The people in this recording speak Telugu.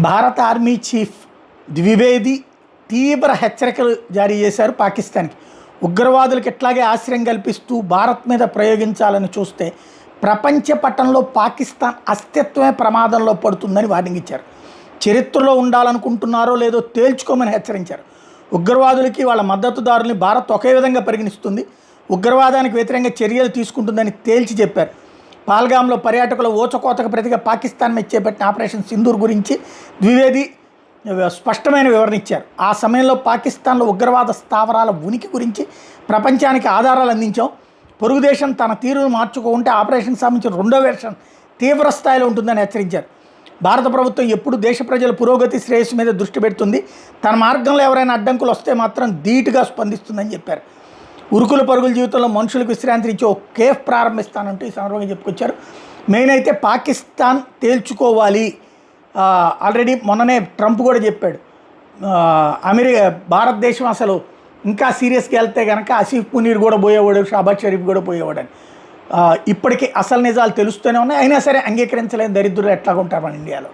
భారత ఆర్మీ చీఫ్ ద్వివేది తీవ్ర హెచ్చరికలు జారీ చేశారు పాకిస్తాన్కి. ఉగ్రవాదులకు ఎట్లాగే ఆశ్రయం కల్పిస్తూ భారత్ మీద ప్రయోగించాలని చూస్తే ప్రపంచ పటంలో పాకిస్తాన్ అస్తిత్వమే ప్రమాదంలో పడుతుందని వార్నింగ్ ఇచ్చారు. చరిత్రలో ఉండాలనుకుంటున్నారో లేదో తేల్చుకోమని హెచ్చరించారు. ఉగ్రవాదులకి వాళ్ళ మద్దతుదారుల్ని భారత్ ఒకే విధంగా పరిగణిస్తుంది, ఉగ్రవాదానికి వ్యతిరేకంగా చర్యలు తీసుకుంటుందని తేల్చి చెప్పారు. పాల్గామ్లో పర్యాటకుల ఊచకోతకు ప్రతిగా పాకిస్తాన్ మీద చేపట్టిన ఆపరేషన్ సింధూర్ గురించి ద్వివేది స్పష్టమైన వివరణ ఇచ్చారు. ఆ సమయంలో పాకిస్తాన్లో ఉగ్రవాద స్థావరాల ఉనికి గురించి ప్రపంచానికి ఆధారాలు అందించాం. పొరుగు దేశం తన తీరును మార్చుకుంటే ఆపరేషన్ సంబంధించిన రెండో వెర్షన్ తీవ్ర స్థాయిలో ఉంటుందని హెచ్చరించారు. భారత ప్రభుత్వం ఎప్పుడు దేశ ప్రజల పురోగతి శ్రేయస్సు మీద దృష్టి పెడుతుంది, తన మార్గంలో ఎవరైనా అడ్డంకులు వస్తే మాత్రం ధీటుగా స్పందిస్తుందని చెప్పారు. ఉరుకుల పరుగుల జీవితంలో మనుషులకు విశ్రాంతి ఇచ్చి ఒక కేఫ్ ప్రారంభిస్తానంటూ ఈ సందర్భంగా చెప్పుకొచ్చారు. మెయిన్ అయితే పాకిస్తాన్ తేల్చుకోవాలి. ఆల్రెడీ మొన్ననే ట్రంప్ కూడా చెప్పాడు, భారతదేశం అసలు ఇంకా సీరియస్గా వెళ్తే కనుక ఆసిఫ్ మునీర్ కూడా పోయేవాడు, షాబాజ్ షరీఫ్ కూడా పోయేవాడని. ఇప్పటికీ అసలు నిజాలు తెలుస్తూనే ఉన్నాయి, అయినా సరే అంగీకరించలేని దరిద్రులు ఎట్లాగుంటారు మన ఇండియాలో.